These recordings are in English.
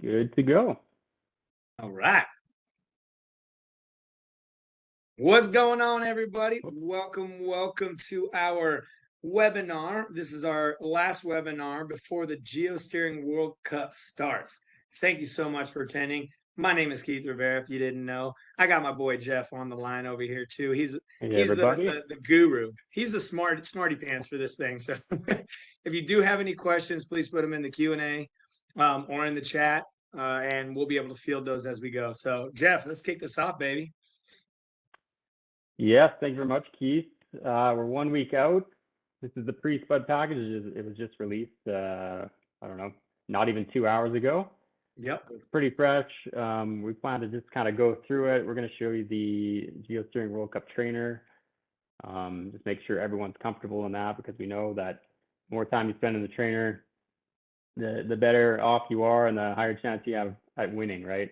Good to go. All right. What's going on, everybody? Welcome to our webinar. This is our last webinar before the Geosteering World Cup starts. Thank you so much for attending. My name is Keith Rivera, if you didn't know. I got my boy Jeff on the line over here too. He's the guru. He's the smarty pants for this thing. So if you do have any questions, please put them in the Q&A or in the chat, and we'll be able to field those as we go. So Jeff, let's kick this off, baby. Yes, thank you very much, Keith. We're 1 week out. This is the pre-spud package. It was just released, I don't know, not even 2 hours ago. Yep. It's pretty fresh. We plan to just kind of go through it. We're going to show you the Geosteering World Cup trainer. Just make sure everyone's comfortable in that, because we know that the more time you spend in the trainer, the better off you are and the higher chance you have at winning, right?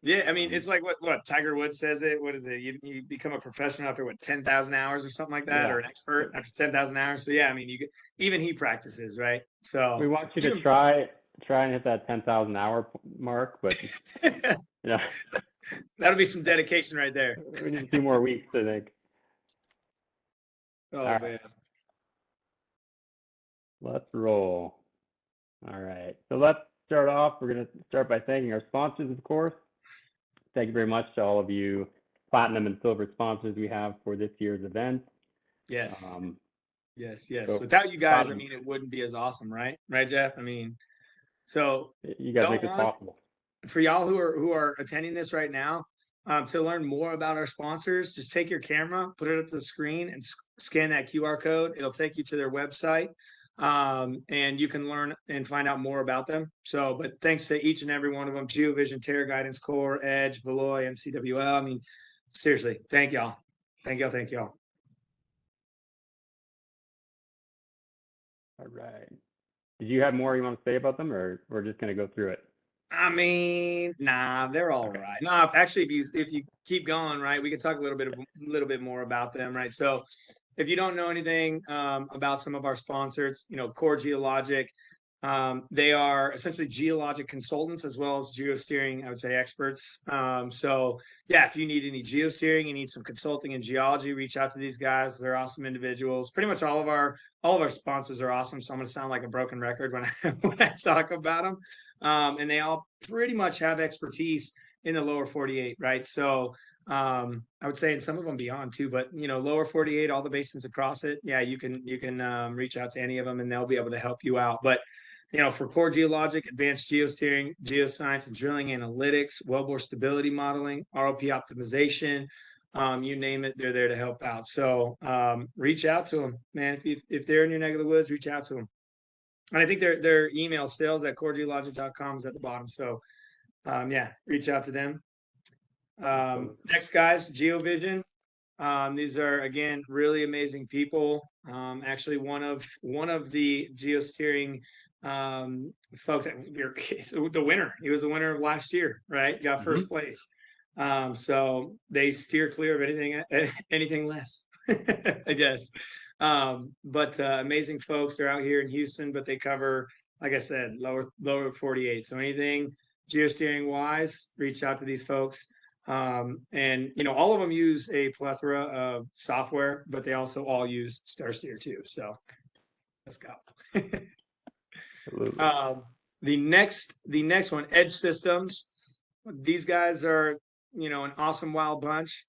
Yeah, I mean, it's like what Tiger Woods says it. What is it? You become a professional after what, 10,000 hours or something like that, Yeah. or an expert after 10,000 hours. So yeah, I mean, even he practices, right? So we want you to try and hit that 10,000 hour mark, but yeah, that'll be some dedication right there. We need a few more weeks, I think. Oh man. Right. Let's roll. All right. So let's start off. We're going to start by thanking our sponsors, of course. Thank you very much to all of you platinum and silver sponsors we have for this year's event. Yes. Yes. So without you guys, I mean, it wouldn't be as awesome, right? Right, Jeff? I mean, so you guys make it possible. For y'all who are attending this right now, to learn more about our sponsors, just take your camera, put it up to the screen, and scan that QR code. It'll take you to their website, and you can learn and find out more about them. So, but thanks to each and every one of them: GeoVision, Terra Guidance Core, Edge, Beloy, MCWL. I mean, seriously, thank y'all. Thank y'all. All right. Did you have more you want to say about them, or we're just going to go through it? I mean, nah, they're all right. No, actually, if you keep going, right, we can talk a little bit more about them, right? So, if you don't know anything about some of our sponsors, Core Geologic, they are essentially geologic consultants as well as geosteering, I would say, experts. So yeah, if you need any geosteering, you need some consulting in geology, reach out to these guys. They're awesome individuals. Pretty much all of our sponsors are awesome. So I'm going to sound like a broken record when I talk about them. And they all pretty much have expertise in the lower 48, right? So I would say, and some of them beyond too, but lower 48, all the basins across it. Yeah, you can reach out to any of them and they'll be able to help you out. But for core geologic, advanced geosteering, geoscience and drilling analytics, wellbore stability modeling, ROP optimization, you name it, they're there to help out. So reach out to them, man. If they're in your neck of the woods, reach out to them. And I think their email, sales@coregeologic.com, is at the bottom. So yeah, reach out to them. Next, guys, GeoVision. These are, again, really amazing people. Actually, one of the geosteering folks, the winner. He was the winner of last year, right? Got first place. So they steer clear of anything less, I guess. But amazing folks. They're out here in Houston, but they cover, like I said, lower 48. So anything geosteering wise, reach out to these folks. And all of them use a plethora of software, but they also all use StarSteer too. So let's go. The next one, Edge Systems. These guys are, an awesome wild bunch.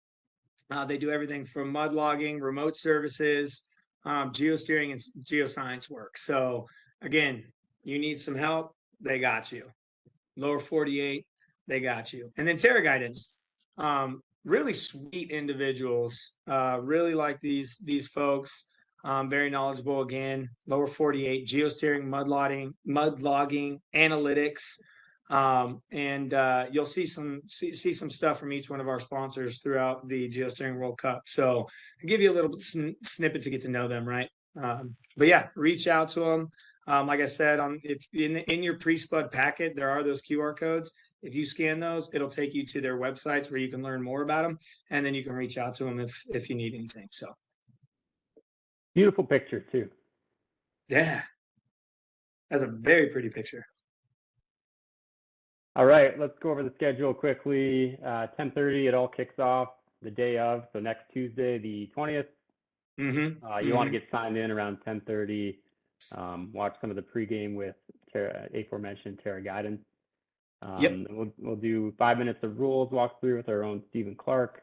They do everything from mud logging, remote services, geosteering, and geoscience work. So again, you need some help, they got you. Lower 48, they got you. And then Terra Guidance. Really sweet individuals. Really like these folks. Very knowledgeable. Again, lower 48, geosteering, mud logging, analytics, and you'll see some stuff from each one of our sponsors throughout the Geosteering World Cup. So I'll give you a little snippet to get to know them, right? But yeah, reach out to them. Like I said, if in your pre-spud packet, there are those QR codes. If you scan those, it'll take you to their websites where you can learn more about them, and then you can reach out to them if you need anything. So beautiful picture too. Yeah, that's a very pretty picture. All right, let's go over the schedule quickly. 10:30, it all kicks off the day of, so next Tuesday, the 20th. You want to get signed in around 10:30. Watch some of the pregame with aforementioned Terra Guidance. Yep. We'll do 5 minutes of rules walkthrough with our own Stephen Clark.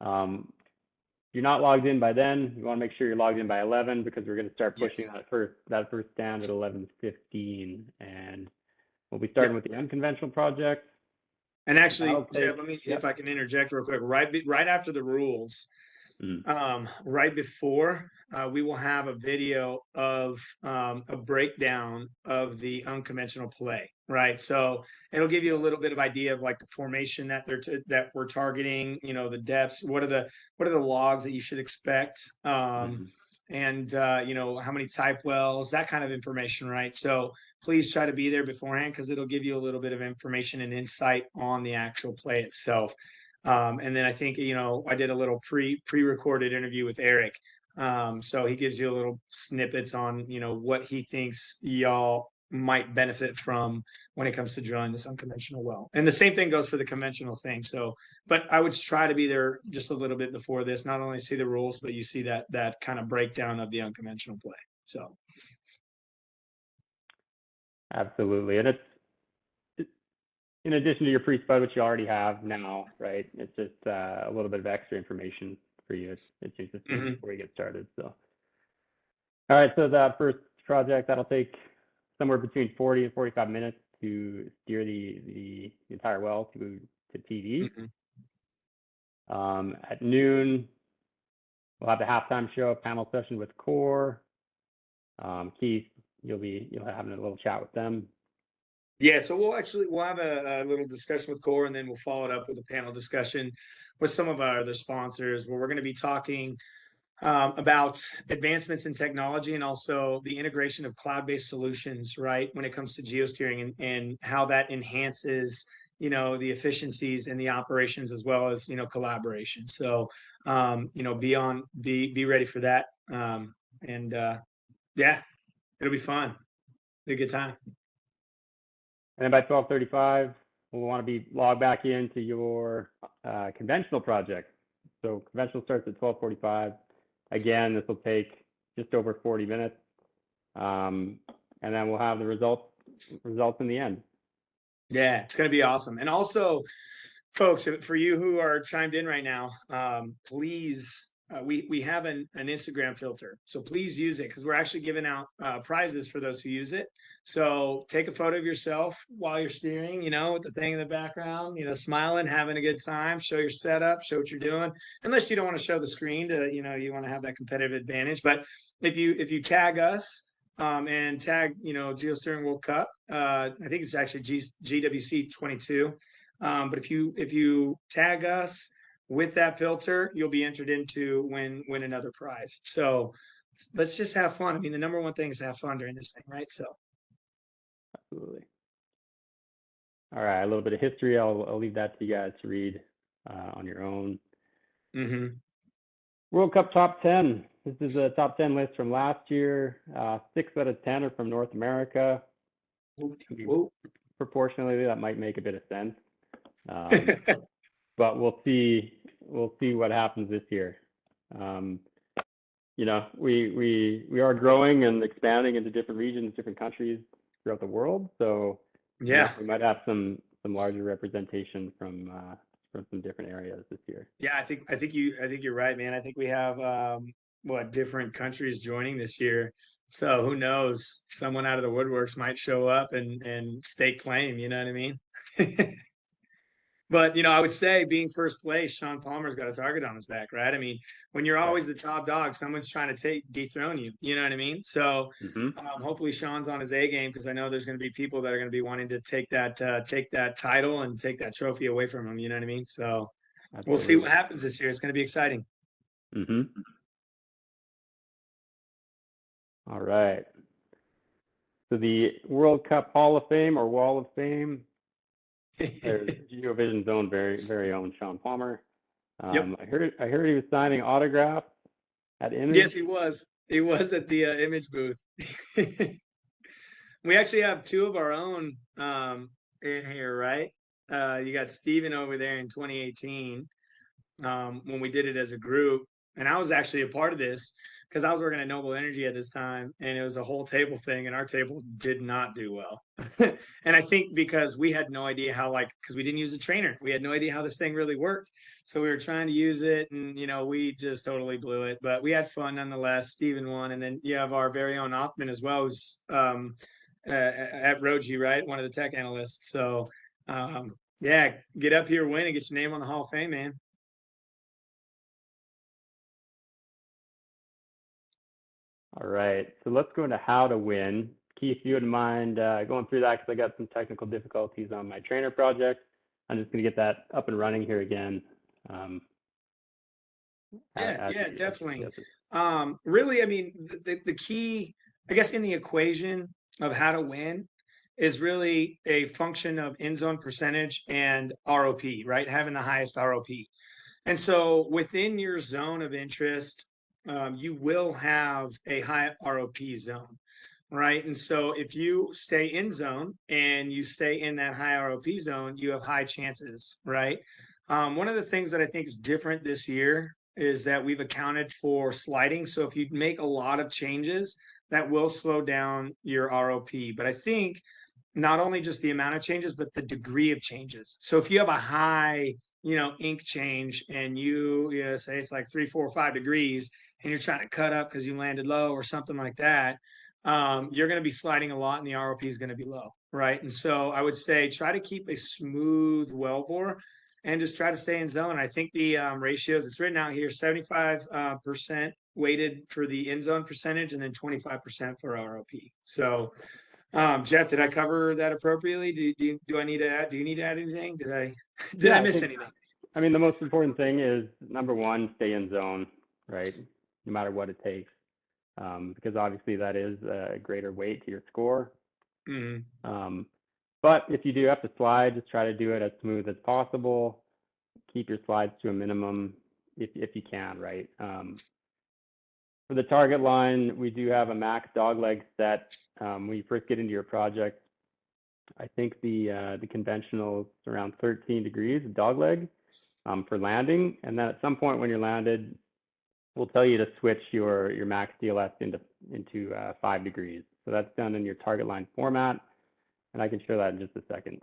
If you're not logged in by then, you want to make sure you're logged in by 11 because we're going to start pushing that first stand at 11:15, and we'll be starting with the unconventional project. And actually, Jeff, let me if I can interject real quick. Right after the rules, right before, we will have a video of a breakdown of the unconventional play. Right, so it'll give you a little bit of idea of like the formation that that we're targeting. You know, the depths. What are the logs that you should expect? And you know, how many type wells, that kind of information, right? So please try to be there beforehand because it'll give you a little bit of information and insight on the actual play itself. And then I think, you know, I did a little pre-recorded interview with Eric. So he gives you a little snippets on, you know, what he thinks y'all might benefit from when it comes to drilling this unconventional well. And the same thing goes for the conventional thing. So, but I would try to be there just a little bit before this, not only see the rules, but you see that kind of breakdown of the unconventional play. So. Absolutely. And it's in addition to your pre-spud, which you already have now, right? It's just a little bit of extra information for you. It's just before you get started. So, all right. So that first project, that'll take somewhere between 40 and 45 minutes to steer the entire well to TD. At noon, we'll have the halftime show, panel session with Core. Keith, you'll having a little chat with them. Yeah, so we'll have a little discussion with Core, and then we'll follow it up with a panel discussion with some of our other sponsors, where we're going to be talking about advancements in technology and also the integration of cloud-based solutions, right? When it comes to geosteering and how that enhances, you know, the efficiencies and the operations as well as, you know, collaboration. So, you know, be ready for that. Yeah, it'll be fun. Be a good time. And then by 12:35, we'll want to be logged back into your conventional project. So conventional starts at 12:45. Again, this will take just over 40 minutes. And then we'll have the results in the end. Yeah, it's going to be awesome. And also, folks, for you who are chimed in right now, please, we have an Instagram filter. So please use it because we're actually giving out prizes for those who use it. So take a photo of yourself while you're steering, you know, with the thing in the background, you know, smiling, having a good time, show your setup, show what you're doing. Unless you don't want to show the screen to, you know, you want to have that competitive advantage. But if you tag us, and tag, you know, Geosteering World Cup, I think it's actually GWC 22. But if you tag us with that filter, you'll be entered into win another prize. So let's just have fun. I mean, the number one thing is to have fun during this thing, right? So absolutely. All right, a little bit of history. I'll leave that to you guys to read on your own. World Cup top 10. This is a top 10 list from last year. 6 out of 10 are from North America. Proportionally, that might make a bit of sense. But we'll see what happens this year. You know, we are growing and expanding into different regions, different countries throughout the world. So yeah, we might have some larger representation from some different areas this year. Yeah, I think you're right, man. I think we have different countries joining this year. So who knows? Someone out of the woodworks might show up and stake claim. You know what I mean? But, you know, I would say being first place, Sean Palmer's got a target on his back, right? I mean, when you're always the top dog, someone's trying to dethrone you. You know what I mean? So hopefully Sean's on his A game because I know there's going to be people that are going to be wanting to take that title and take that trophy away from him. You know what I mean? So we'll see what happens this year. It's going to be exciting. All right. So the World Cup Hall of Fame or Wall of Fame. There's GeoVision's own very own Sean Palmer. I heard he was signing autographs at Image. Yes, he was. He was at the Image booth. We actually have 2 of our own in here, right? You got Steven over there in 2018 when we did it as a group. And I was actually a part of this because I was working at Noble Energy at this time, and it was a whole table thing, and our table did not do well. And I think because we had no idea how, like, because we didn't use a trainer, we had no idea how this thing really worked. So we were trying to use it, and we just totally blew it. But we had fun nonetheless. Steven won, and then you have our very own Othman as well, who's at Roji, right? One of the tech analysts. So yeah, get up here, win, and get your name on the Hall of Fame, man. All right, so let's go into how to win. Keith, if you wouldn't mind going through that, because I got some technical difficulties on my trainer project. I'm just going to get that up and running here again. Yeah, definitely. Really, I mean, the key, I guess, in the equation of how to win is really a function of end zone percentage and ROP, right? Having the highest ROP. And so within your zone of interest, you will have a high ROP zone, right? And so if you stay in zone and you stay in that high ROP zone, you have high chances, right? One of the things that I think is different this year is that we've accounted for sliding. So if you make a lot of changes, that will slow down your ROP. But I think not only just the amount of changes, but the degree of changes. So if you have a high, ink change and you say it's like 3, 4, 5 degrees and you're trying to cut up because you landed low or something like that, you're going to be sliding a lot and the ROP is going to be low, right? And so I would say try to keep a smooth wellbore and just try to stay in zone. I think the ratios, it's written out here, 75% weighted for the end zone percentage and then 25% for ROP. So Jeff, did I cover that appropriately? Do I need to add? Do you need to add anything? Did I miss anything? I mean, the most important thing is number one, stay in zone, right? No matter what it takes, because obviously that is a greater weight to your score. Mm-hmm. But if you do have to slide, just try to do it as smooth as possible. Keep your slides to a minimum if you can, right? For the target line, we do have a max dog leg set. When you first get into your project, I think the conventional is around 13 degrees dog leg for landing, and then at some point when you're landed, we'll tell you to switch your max DLS into 5 degrees. So that's done in your target line format, and I can show that in just a second.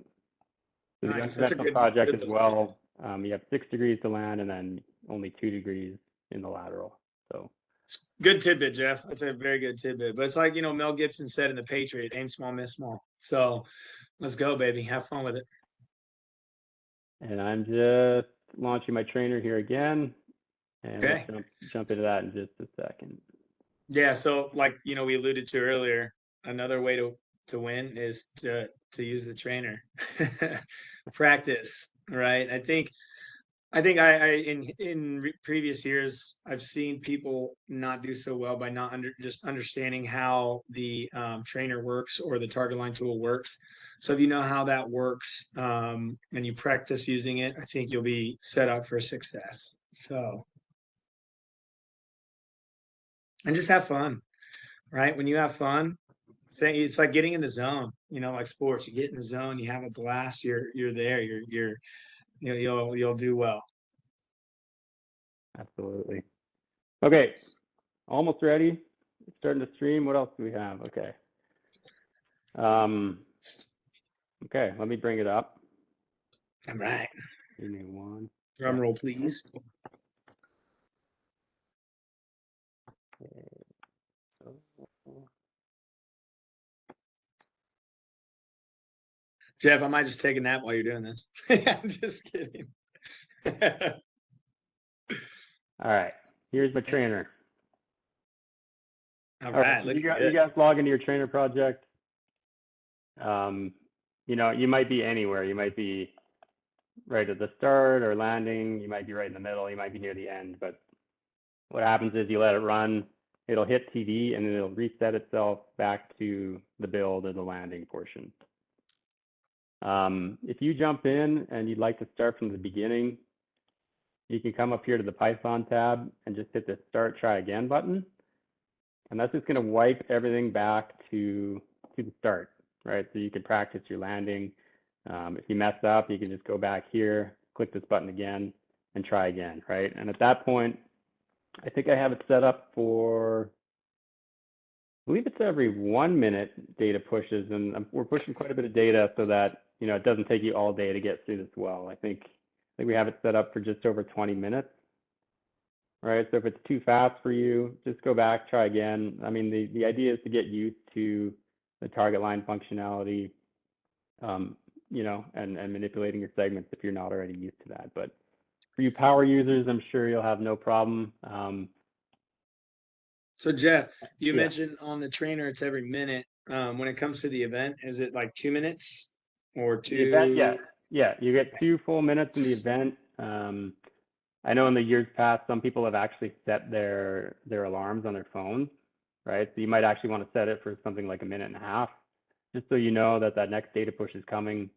So Nice. the unconventional project as well, you have 6 degrees to land and then only 2 degrees in the lateral. So good tidbit, Jeff. That's a very good tidbit. But it's like, Mel Gibson said in The Patriot, aim small, miss small. So let's go, baby. Have fun with it. And I'm just launching my trainer here again. And okay. We'll jump into that in just a second. Yeah, so like, we alluded to earlier, another way to win is to use the trainer. Practice, right? I think I in previous years I've seen people not do so well by not just understanding how the trainer works or the target line tool works. So if you know how that works and you practice using it, I think you'll be set up for success. So, and just have fun, right? When you have fun, it's like getting in the zone. Like sports, you get in the zone, you have a blast, you're there, you'll do well. Absolutely. Okay, almost ready. Starting to stream. What else do we have? Okay. Okay, let me bring it up. All right. Give me one. Drum roll, please. Jeff, I might just take a nap while you're doing this. I'm just kidding. All right, here's my trainer. All right, so you guys log into your trainer project. You might be anywhere. You might be right at the start or landing. You might be right in the middle. You might be near the end. But what happens is you let it run. It'll hit TD and then it'll reset itself back to the build or the landing portion. If you jump in and you'd like to start from the beginning, you can come up here to the Python tab and just hit the Start Try Again button. And that's just going to wipe everything back to the start, right? So you can practice your landing. If you mess up, you can just go back here, click this button again, and try again, right? And at that point, I think I have it set up for, I believe it's every 1 minute data pushes, and we're pushing quite a bit of data so that, you know, it doesn't take you all day to get through this well. I think we have it set up for just over 20 minutes. Right, so if it's too fast for you, just go back, try again. I mean, the idea is to get used to the target line functionality, you know, and manipulating your segments if you're not already used to that. But for you power users, I'm sure you'll have no problem. So Jeff, you Yeah, mentioned on the trainer it's every minute. When it comes to the event, is it like 2 minutes or the event, yeah, two? yeah, you get 2 full minutes in the event. I know in the years past, some people have actually set their alarms on their phones, right? So you might actually want to set it for something like 1.5 minutes, just so you know that that next data push is coming,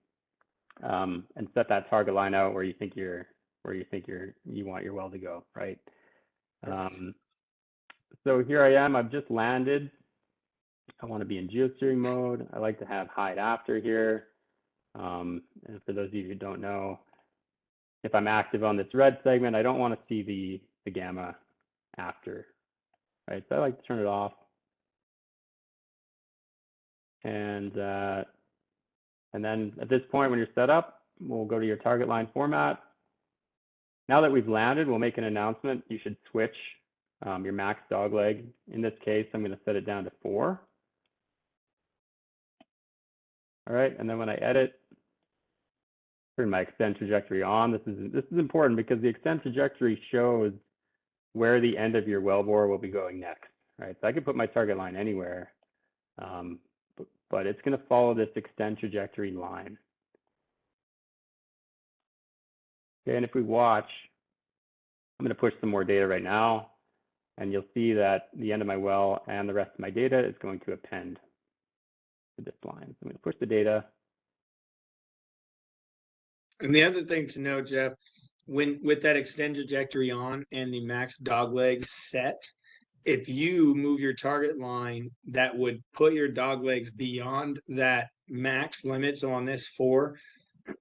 and set that target line out where you think you want your well to go, right? Perfect. So here I am. I've just landed. I want to be in geosteering mode. I like to have hide after here. And for those of you who don't know, if I'm active on this red segment, I don't want to see the gamma after, right? So I like to turn it off. And then at this point, when you're set up, we'll go to your target line format. Now that we've landed, we'll make an announcement. You should switch your max dogleg. In this case, I'm going to set it down to 4. All right, and then when I edit, turn my extend trajectory on. This is important because the extend trajectory shows where the end of your wellbore will be going next, right? So I could put my target line anywhere, but it's going to follow this extend trajectory line. Okay, and if we watch, I'm going to push some more data right now, and you'll see that the end of my well and the rest of my data is going to append to this line. So I'm going to push the data. And the other thing to know, Jeff, when with that extend trajectory on and the max dog legs set, if you move your target line, that would put your dog legs beyond that max limit. So on this 4,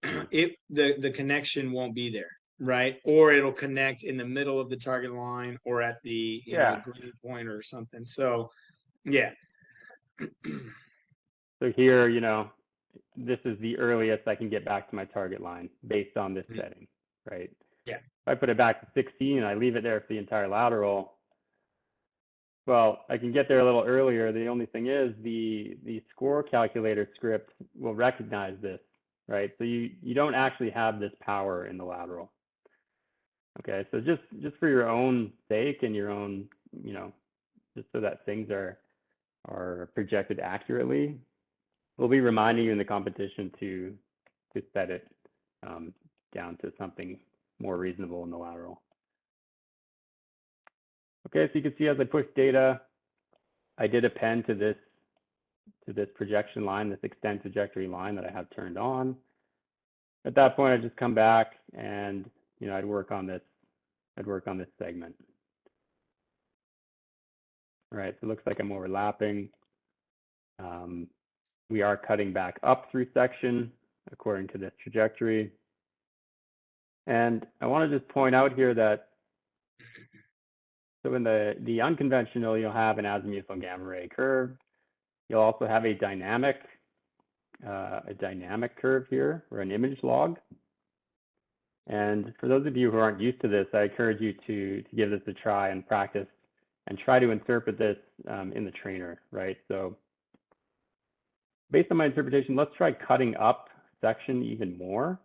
the connection won't be there, right? Or it'll connect in the middle of the target line or at the Yeah. green point or something. So yeah. So here, you know, this is the earliest I can get back to my target line based on this setting, right? Yeah. If I put it back to 16 and I leave it there for the entire lateral, well, I can get there a little earlier. The only thing is the score calculator script will recognize this, right? So you don't actually have this power in the lateral. Okay, so just for your own sake and your own, you know, just so that things are projected accurately, we'll be reminding you in the competition to set it down to something more reasonable in the lateral. Okay, so you can see as I push data, I did append to this projection line, this extend trajectory line that I have turned on. At that point, I just come back and, you know, I'd work on this segment. All right, so it looks like I'm overlapping. We are cutting back up through section according to this trajectory. And I want to just point out here that, so in the unconventional, you'll have an azimuthal gamma ray curve. You'll also have a dynamic curve here, or an image log. And for those of you who aren't used to this, I encourage you to give this a try and practice and try to interpret this in the trainer, right? So based on my interpretation, let's try cutting up section even more.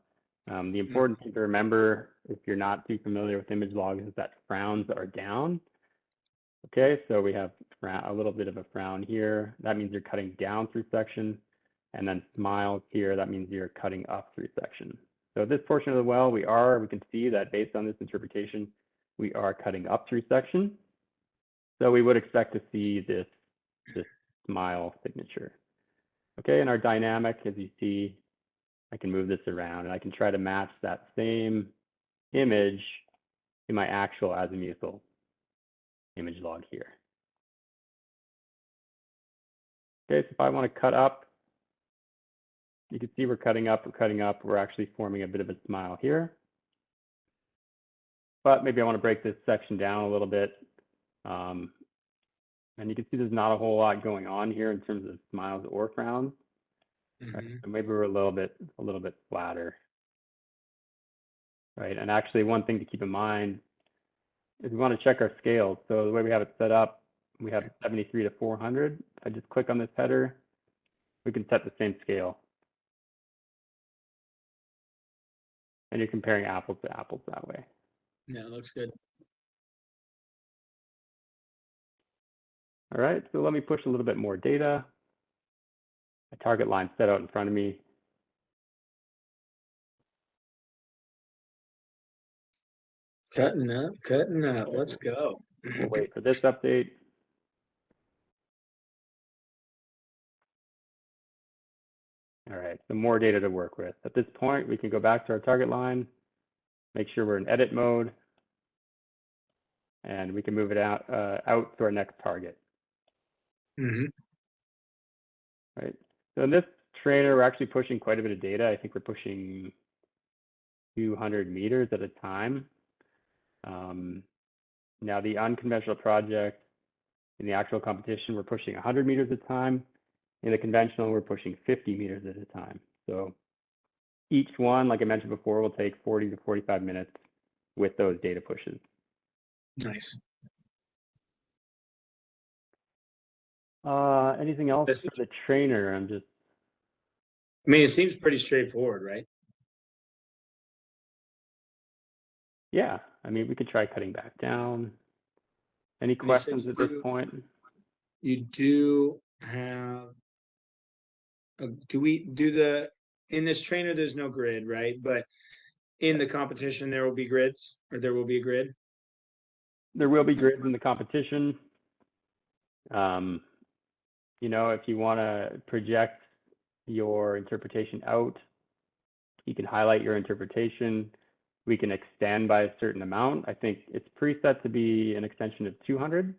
The important thing to remember, if you're not too familiar with image logs, is that frowns are down. Okay, so we have a little bit of a frown here. That means you're cutting down through section. And then smiles here, that means you're cutting up through section. So this portion of the well, we can see that based on this interpretation, we are cutting up through section. So we would expect to see this smile signature. Okay, in our dynamic, as you see, I can move this around and I can try to match that same image in my actual azimuthal image log here. Okay, so if I want to cut up, You can see we're cutting up, we're actually forming a bit of a smile here. But maybe I want to break this section down a little bit. And you can see there's not a whole lot going on here in terms of smiles or frowns. Right? So maybe we're a little bit flatter. Right. And actually one thing to keep in mind is we want to check our scales. So the way we have it set up, we have 73 to 400. I just click on this header, we can set the same scale. And you're comparing apples to apples that way. Yeah, it looks good. All right, so let me push a little bit more data. A target line set out in front of me. Cutting up. Let's go. We'll wait for this update. All right, so more data to work with. At this point, we can go back to our target line, make sure we're in edit mode, and we can move it out to our next target. Right. So in this trainer, we're actually pushing quite a bit of data. I think we're pushing 200 meters at a time. Now the unconventional project, in the actual competition, we're pushing 100 meters at a time. In the conventional, we're pushing 50 meters at a time. So each one, like I mentioned before, will take 40 to 45 minutes with those data pushes. Nice. Anything else for the trainer? I mean, it seems pretty straightforward, right? Yeah, I mean, we could try cutting back down. Any questions at this point? You do have, in this trainer, there's no grid, right? But in the competition, there will be grids, or there will be a grid? There will be grids in the competition. You know, if you want to project your interpretation out, you can highlight your interpretation. We can extend by a certain amount. I think it's preset to be an extension of 200.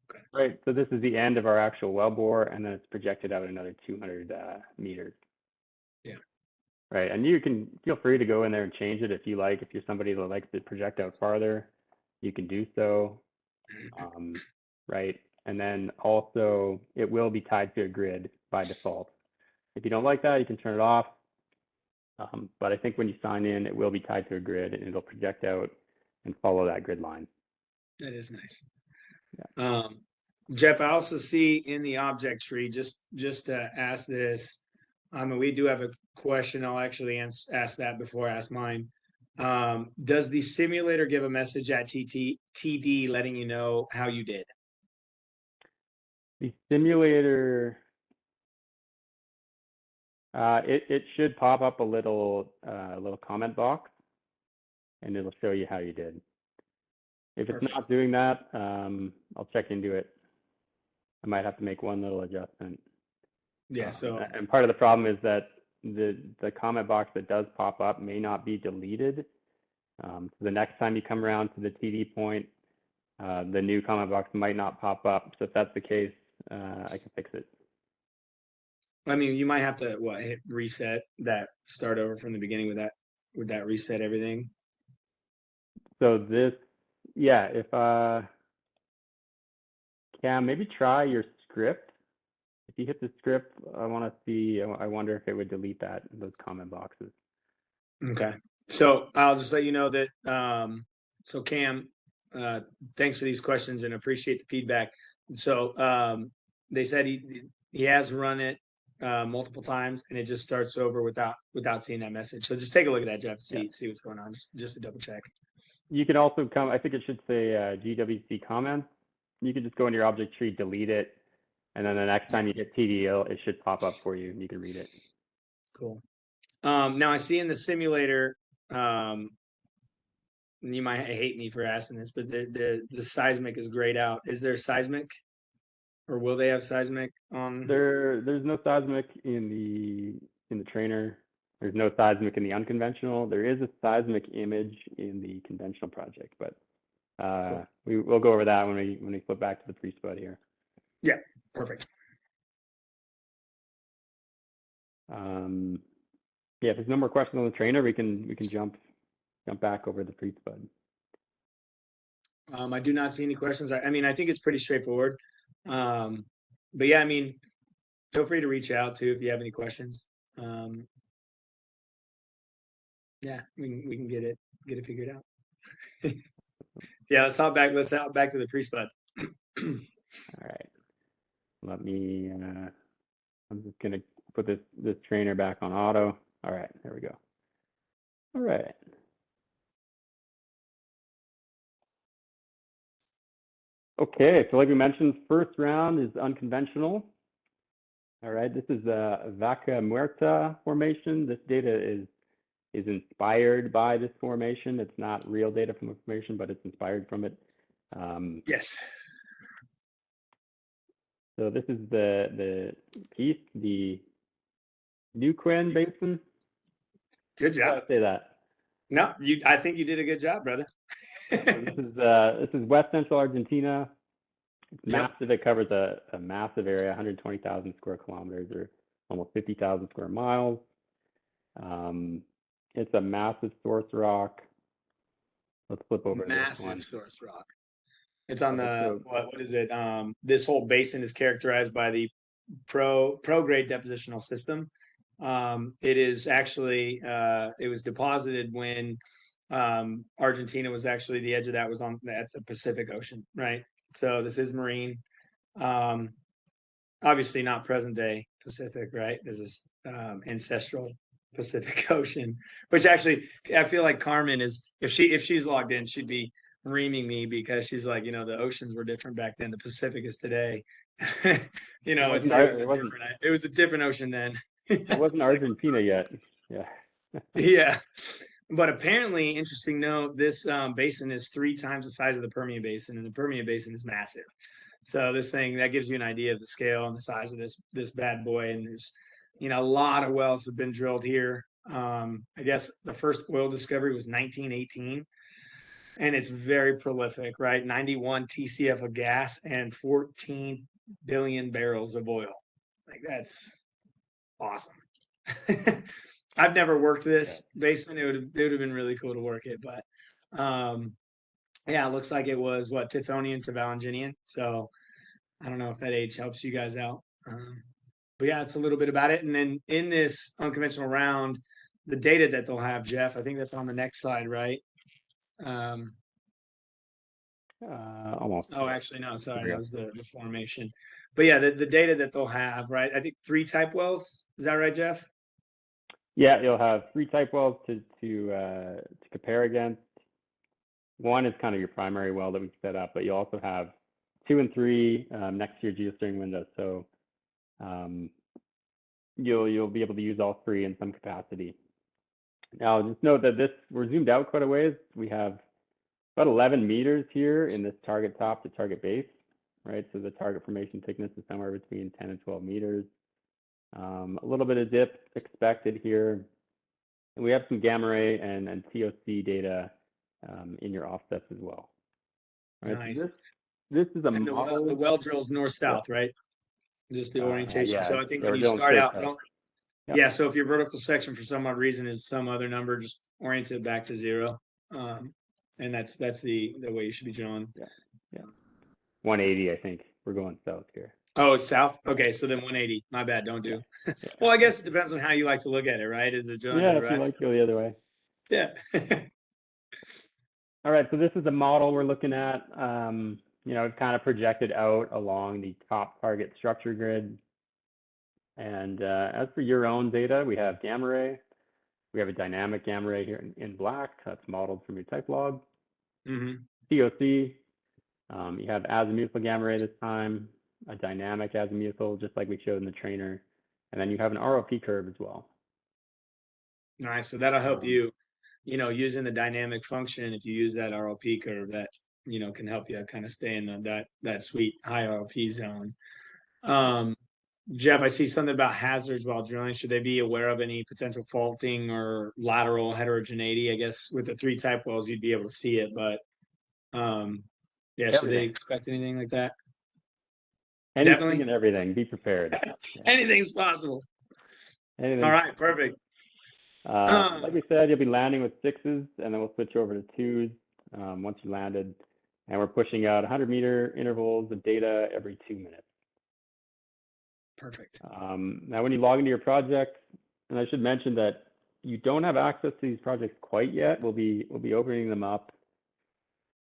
Okay. Right, so this is the end of our actual wellbore, and then it's projected out another 200 meters. Yeah. Right, and you can feel free to go in there and change it if you like. If you're somebody that likes to project out farther, you can do so. Right, and then also it will be tied to a grid by default. If you don't like that, you can turn it off. But I think when you sign in, it will be tied to a grid and it'll project out and follow that grid line. That is nice. Yeah. Jeff, I also see in the object tree, just to ask this, we do have a question. I'll actually ask that before I ask mine. Does the simulator give a message at TD letting you know how you did? The simulator, it should pop up a little comment box, and it'll show you how you did. If it's not doing that, I'll check into it. I might have to make one little adjustment. Yeah. So and part of the problem is that the comment box that does pop up may not be deleted. So the next time you come around to the TD point, the new comment box might not pop up. So if that's the case, I can fix it. I mean, you might have to hit reset that, start over from the beginning with that. Would that reset everything? So this, yeah, if Cam, maybe try your script. If you hit the script, I want to see. I wonder if it would delete those comment boxes. Okay. So I'll just let you know that. So Cam, thanks for these questions and appreciate the feedback. So they said he has run it multiple times and it just starts over without seeing that message. So just take a look at that, Jeff, see what's going on, just to double check. You can also come. I think it should say GWC comments. You can just go in your object tree, delete it, and then the next time you hit TDL, it should pop up for you and you can read it. Cool. Now I see in the simulator, and you might hate me for asking this, but the seismic is grayed out. Is there seismic, or will they have seismic on? There's no seismic in the trainer. There's no seismic in the unconventional. There is a seismic image in the conventional project, but cool. We'll go over that when we flip back to the pre-spud here. Yeah, perfect. Yeah, if there's no more questions on the trainer, we can jump back over the pre-spud. I do not see any questions. I mean, I think it's pretty straightforward. But yeah, I mean, feel free to reach out too if you have any questions. Yeah, we can get it figured out. Yeah, let's hop back to the pre-spud. All right. Let me I'm just gonna put this trainer back on auto. All right, there we go. All right. Okay, so like we mentioned, first round is unconventional. All right, this is a Vaca Muerta formation. This data is inspired by this formation. It's not real data from the formation, but it's inspired from it. Yes. So this is the piece, the Neuquén Basin. Good How do job. I say that? No, I think you did a good job, brother. So this is West Central Argentina. It's Yep. massive. It covers a massive area, 120,000 square kilometers or almost 50,000 square miles. It's a massive source rock. Let's flip over to this Massive one. source rock. It's on Okay, the so what is it? This whole basin is characterized by the prograde depositional system. It is actually it was deposited when Argentina was actually the edge of that was on at the Pacific Ocean, right? So this is marine. Obviously not present day Pacific, right? This is ancestral Pacific Ocean, which actually I feel like Carmen is if she's logged in, she'd be reaming me because she's like, the oceans were different back then. The Pacific is today. It was a different ocean then. it wasn't Argentina yet. Yeah. Yeah. But apparently, interesting note, this basin is 3 times the size of the Permian Basin, and the Permian Basin is massive. So this thing that gives you an idea of the scale and the size of this bad boy. And there's a lot of wells have been drilled here. I guess the first oil discovery was 1918, and it's very prolific, right? 91 TCF of gas and 14 billion barrels of oil. Like that's awesome. I've never worked this basin. It would have been really cool to work it, but yeah, it looks like it was what Tithonian to Valanginian. So I don't know if that age helps you guys out. But yeah, it's a little bit about it. And then in this unconventional round, the data that they'll have, Jeff, I think that's on the next slide, right? Almost. Oh, actually, no, sorry, that was the formation. But yeah, the data that they'll have, right? I think 3 type wells. Is that right, Jeff? Yeah, you'll have 3 type wells to compare against. One is kind of your primary well that we set up, but you also have 2 and 3 next to your geosteering window. So you'll be able to use all 3 in some capacity. Now, just note that we're zoomed out quite a ways. We have about 11 meters here in this target top to target base, right? So the target formation thickness is somewhere between 10 and 12 meters. A little bit of dip expected here. And we have some gamma ray and TOC data in your offsets as well. Right? Nice. So this is a model. The well drills north-south, right? Just the orientation. Yeah, So I think yeah, when you start out, Yep. yeah. So if your vertical section for some odd reason is some other number, just orient it back to 0. And that's the way you should be drilling. Yeah. 180, I think. We're going south here. Oh, it's south? Okay, so then 180. My bad, don't do. Yeah. Well, I guess it depends on how you like to look at it, right? Is it drilling to the if right? you like to go the other way. Yeah. All right, so this is a model we're looking at. It's kind of projected out along the top target structure grid. And as for your own data, we have gamma ray. We have a dynamic gamma ray here in black. That's modeled from your type log. TOC. You have azimuthal gamma ray this time, a dynamic azimuthal, just like we showed in the trainer. And then you have an ROP curve as well. Nice. So that'll help you, using the dynamic function. If you use that ROP curve, that can help you kind of stay in that sweet high ROP zone. Jeff, I see something about hazards while drilling. Should they be aware of any potential faulting or lateral heterogeneity? I guess with the 3 type wells, you'd be able to see it, but yeah, should they expect anything like that? Anything and everything. Be prepared. Anything's possible. Anything. All right, perfect. Like we said, you'll be landing with 6s, and then we'll switch over to 2s once you landed. And we're pushing out 100-meter intervals of data every 2 minutes. Perfect. Now, when you log into your project, and I should mention that you don't have access to these projects quite yet. We'll be opening them up,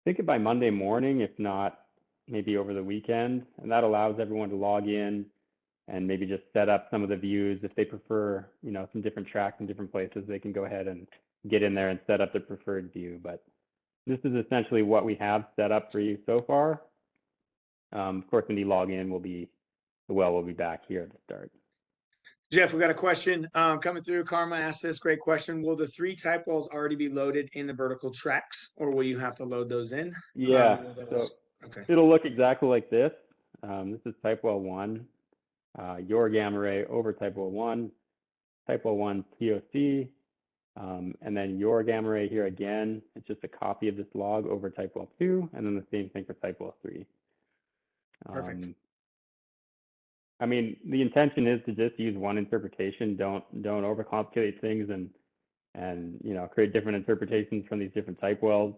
I think, by Monday morning, if not maybe over the weekend. And that allows everyone to log in and maybe just set up some of the views. If they prefer, some different tracks in different places, they can go ahead and get in there and set up their preferred view. But this is essentially what we have set up for you so far. Of course, when you log in, the well will be back here at the start. Jeff, we got a question coming through. Karma asked this great question. Will the 3 type wells already be loaded in the vertical tracks, or will you have to load those in? Yeah, so okay. It'll look exactly like this. This is type well 1, your gamma ray over type well 1, type well 1 POC, and then your gamma ray here again. It's just a copy of this log over type well 2, and then the same thing for type well 3. Perfect. I mean, the intention is to just use one interpretation. Don't overcomplicate things and create different interpretations from these different type wells.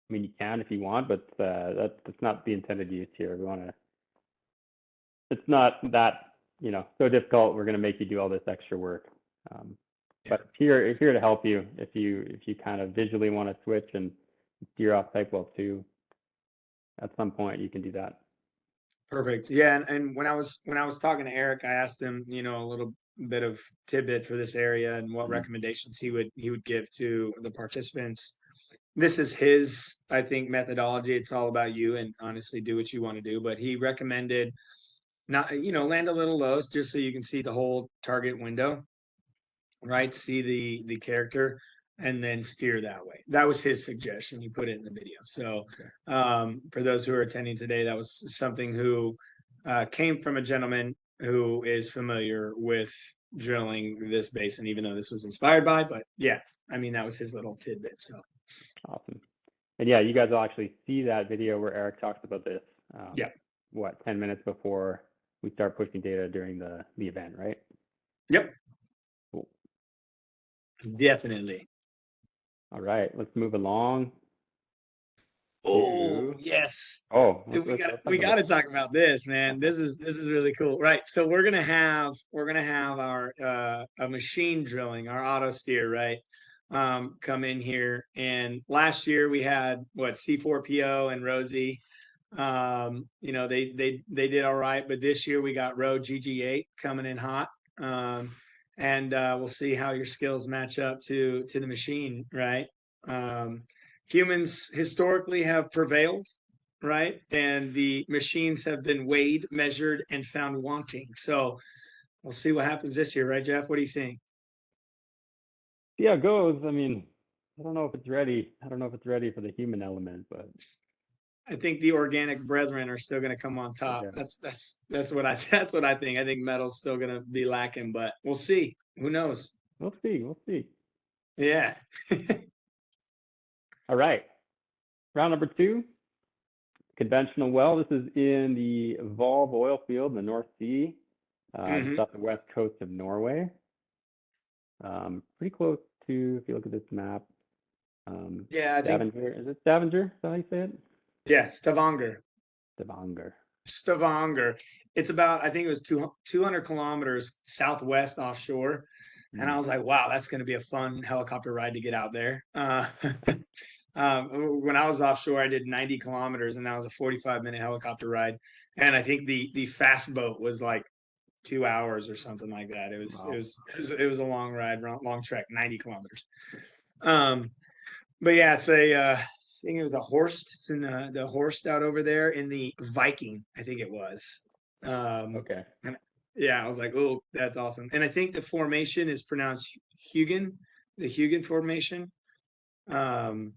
I mean, you can if you want, but that's not the intended use here. It's not that so difficult. We're going to make you do all this extra work. But here to help you if you kind of visually want to switch and steer off type well 2. At some point, you can do that. Perfect. Yeah, and when I was talking to Eric, I asked him, a little bit of tidbit for this area and what recommendations he would give to the participants. This is his, I think, methodology. It's all about you, and honestly, do what you want to do. But he recommended not, land a little low just so you can see the whole target window, right? See the character, and then steer that way. That was his suggestion. He put it in the video. So for those who are attending today, that was something who came from a gentleman who is familiar with drilling this basin, even though this was inspired by. But yeah, I mean, that was his little tidbit. So awesome. And yeah, you guys will actually see that video where Eric talks about this. 10 minutes before we start pushing data during the event, right? Yep. Cool. Definitely. All right, let's move along. Oh, yes. Oh, we got to talk about this, man. This is really cool. Right. So we're going to have our a machine drilling, our auto steer, right? Come in here, and last year we had C4PO and Rosie. They did all right, but this year we got Roe GG8 coming in hot. And we'll see how your skills match up to the machine, right? Humans historically have prevailed, right? And the machines have been weighed, measured, and found wanting. So we'll see what happens this year, right, Jeff? What do you think? See how it goes. I mean, I don't know if it's ready. I don't know if it's ready for the human element, but I think the organic brethren are still going to come on top. Yeah. That's what I think. I think metal's still going to be lacking, but we'll see. Who knows? We'll see. Yeah. All right. Round number 2, conventional well. This is in the Volve oil field in the North Sea, just off the west coast of Norway. Pretty close to, if you look at this map, Yeah, I think. Stavanger. Is it Stavanger? Is that how you say it? Yeah, Stavanger. Stavanger. It's about, I think it was 200 kilometers southwest offshore. And I was like, wow, that's going to be a fun helicopter ride to get out there. When I was offshore, I did 90 kilometers, and that was a 45-minute helicopter ride. And I think the fast boat was like 2 hours or something like that. It was a long ride, long trek, 90 kilometers. But yeah, it's I think it was a Horst. It's in the Horst out over there in the Viking, I think it was. Okay. And yeah, I was like, oh, that's awesome. And I think the formation is pronounced Hugin, the Hugin formation. And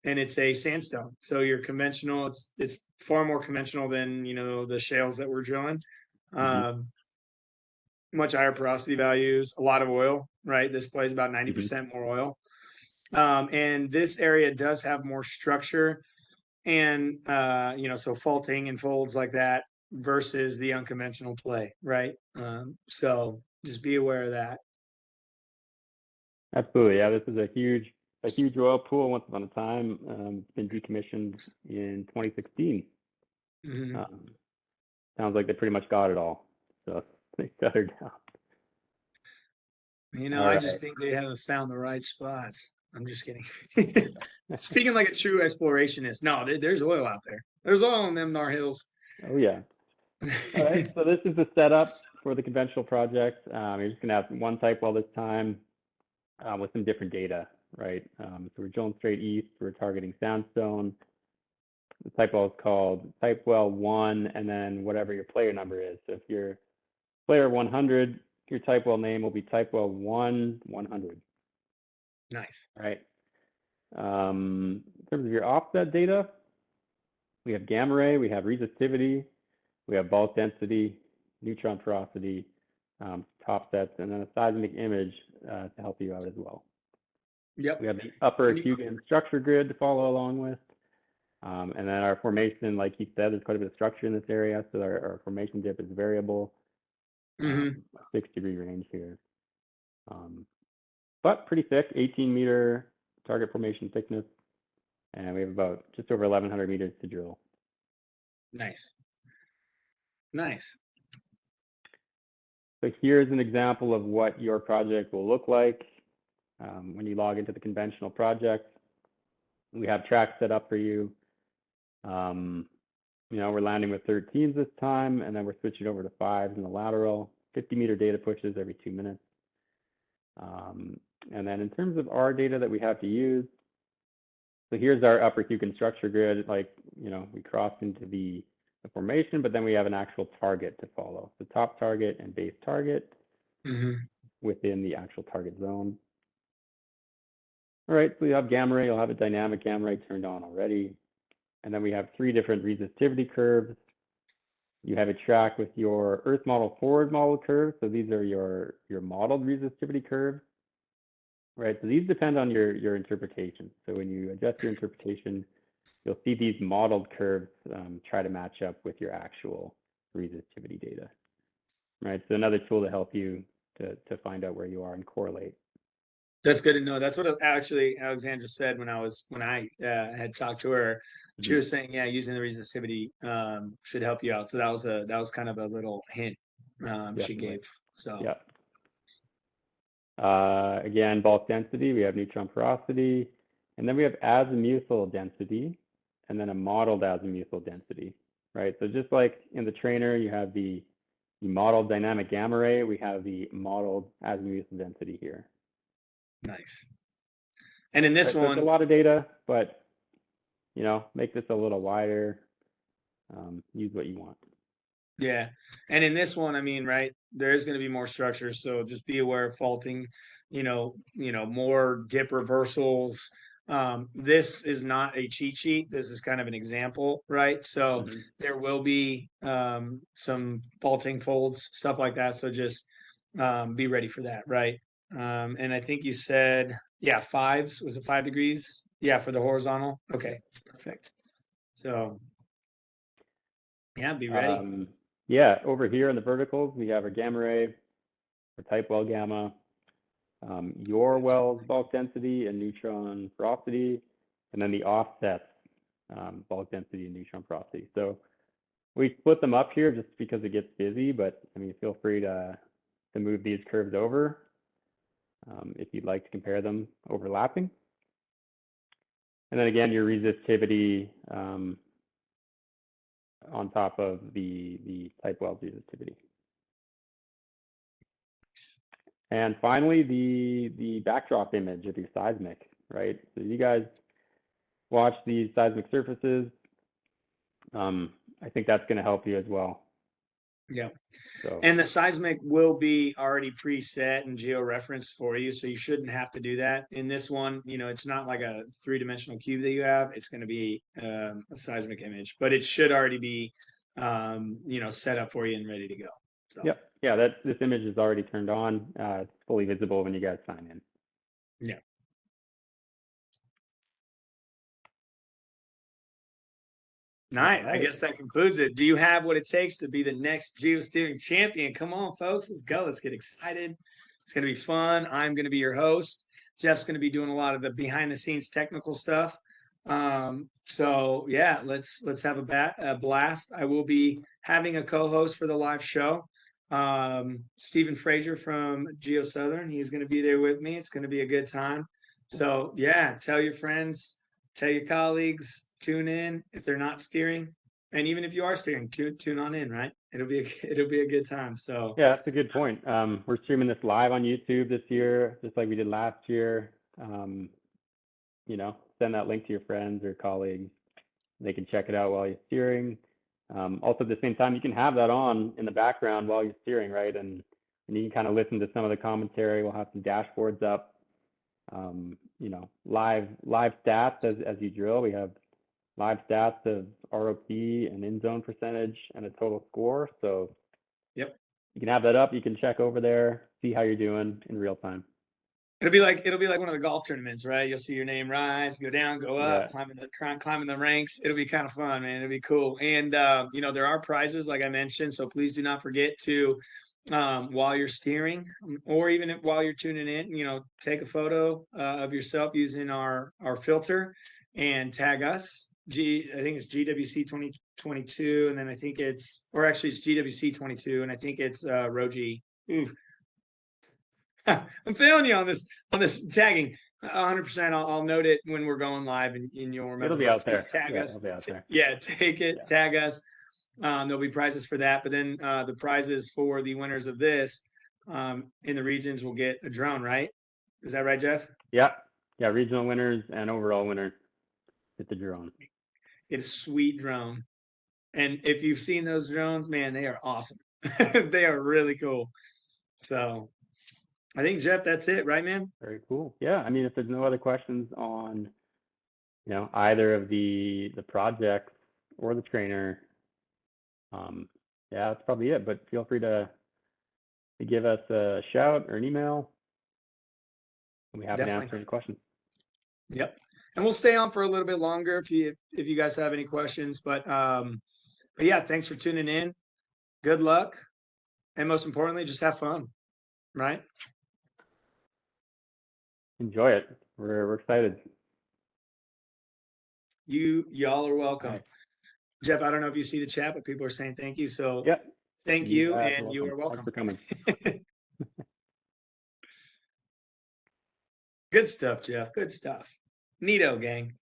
it's a sandstone. So you're conventional. It's far more conventional than, the shales that we're drilling. Much higher porosity values, a lot of oil, right? This plays about 90% more oil. And this area does have more structure and, so faulting and folds like that versus the unconventional play, right? So just be aware of that. Absolutely, yeah. This is a huge oil pool. Once upon a time, it's been decommissioned in 2016. Mhm. Sounds like they pretty much got it all, so they shut her down. You know, All I right. just think they haven't found the right spots. I'm just kidding. Speaking like a true explorationist, no, there's oil out there. There's oil in them Nar Hills. Oh yeah. All right. So this is the setup for the conventional project. You're just gonna have one type well this time with some different data, right? So we're drilling straight east. We're targeting sandstone. The type well is called type well 1, and then whatever your player number is. So if you're player 100, your type well name will be type well 100. Nice. Right. In terms of your offset data, we have gamma ray, we have resistivity, we have bulk density, neutron porosity, top sets, and then a seismic image to help you out as well. Yep. We have the upper And Huggins structure grid to follow along with. And then our formation, like you said, there's quite a bit of structure in this area, so our formation dip is variable, Mhm. 6-degree range here. But pretty thick, 18-meter target formation thickness, and we have about just over 1,100 meters to drill. Nice. Nice. So here's an example of what your project will look like when you log into the conventional project. We have tracks set up for you. We're landing with 13s this time, and then we're switching over to 5s in the lateral, 50-meter data pushes every 2 minutes. And then in terms of our data that we have to use, so here's our upper Huggins structure grid. We crossed into the formation, but then we have an actual target to follow. So top target and base target within the actual target zone. All right, so you have gamma ray. You'll have a dynamic gamma ray turned on already. And then we have 3 different resistivity curves. You have a track with your Earth model forward model curves. So these are your modeled resistivity curves, right? So these depend on your interpretation. So when you adjust your interpretation, you'll see these modeled curves try to match up with your actual resistivity data, right? So another tool to help you to find out where you are and correlate. That's good to know. That's what actually Alexandra said when I had talked to her. She was saying, yeah, using the resistivity should help you out. So that was kind of a little hint she Definitely. gave. So Yeah. Again, bulk density, we have neutron porosity, and then we have azimuthal density, and then a modeled azimuthal density, right? So just like in the trainer, you have the modeled dynamic gamma ray, we have the modeled azimuthal density here. nice. And in this Right, so it's a one, lot of data, but make this a little wider. Use what you want. yeah. And in this one, I mean, right, there is going to be more structure, so just be aware of faulting, more dip reversals. This is not a cheat sheet. This is kind of an example, right? So there will be some faulting folds, stuff like that. So just be ready for that, right? And I think you said, yeah, 5s. Was it 5 degrees? Yeah, for the horizontal. Okay, perfect. So yeah, be ready. Yeah, over here in the verticals, we have our gamma ray, our type well gamma, your well's bulk density and neutron porosity, and then the offsets, bulk density and neutron porosity. So we split them up here just because it gets busy, but I mean, feel free to move these curves over if you'd like to compare them overlapping. And then again, your resistivity on top of the type well resistivity. And finally, the backdrop image of your seismic, right? So you guys watch these seismic surfaces. I think that's going to help you as well. Yeah. So And the seismic will be already preset and geo-referenced for you, so you shouldn't have to do that. In this one, it's not like a 3-dimensional cube that you have. It's going to be a seismic image, but it should already be, set up for you and ready to go. So yep, yeah, this image is already turned on. It's fully visible when you guys sign in. yeah. Nice. All I right. guess that concludes it. Do you have what it takes to be the next geosteering champion? Come on, folks. Let's go. Let's get excited. It's going to be fun. I'm going to be your host. Jeff's going to be doing a lot of the behind the scenes technical stuff. So yeah, let's have a blast. I will be having a co-host for the live show. Stephen Frazier from Geo Southern. He's going to be there with me. It's going to be a good time. So yeah, tell your friends, tell your colleagues, tune in if they're not steering, and even if you are steering, tune on in. Right, it'll be a good time. So Yeah, that's a good point. We're streaming this live on YouTube this year, just like we did last year. You know, send that link to your friends or colleagues. They can check it out while you're steering. Also, at the same time, you can have that on in the background while you're steering, right? And you can kind of listen to some of the commentary. We'll have some dashboards up. You know, live stats as you drill. We have live stats of ROP and in zone percentage and a total score. So yep, you can have that up. You can check over there, see how you're doing in real time. it'll be like one of the golf tournaments, right? You'll see your name rise, go down, go up, Yeah. climbing the ranks. It'll be kind of fun, man. It'll be cool. And you know, there are prizes, like I mentioned. So please do not forget to, while you're steering, or even while you're tuning in, you know, take a photo of yourself using our filter and tag us. I think it's GWC 2022, and then I think it's, or actually it's GWC 22, and I think it's Roji. Ooh, I'm failing you on this tagging. 100%. I'll note it when we're going live, and you'll remember. It'll be out Please there. tag Yeah, us. it'll be out there. Yeah, take it, Yeah. tag us. There'll be prizes for that, but then the prizes for the winners of this in the regions will get a drone, right? Is that right, Jeff? Yeah. Yeah. Regional winners and overall winners get the drone. It's a sweet drone. And if you've seen those drones, man, they are awesome. They are really cool. So I think, Jeff, that's it, right, man? Very cool. Yeah. I mean, if there's no other questions on, you know, either of the projects or the trainer, yeah, that's probably it. But feel free to give us a shout or an email. We happy to answer any questions. Yep. And we'll stay on for a little bit longer if you guys have any questions. But yeah, thanks for tuning in. Good luck. And most importantly, just have fun. Right? Enjoy it. We're excited. Y'all are welcome. Right. Jeff, I don't know if you see the chat, but people are saying thank you. So Yep. thank you, and you are welcome. Thanks for coming. Good stuff, Jeff. Good stuff. Neato, gang.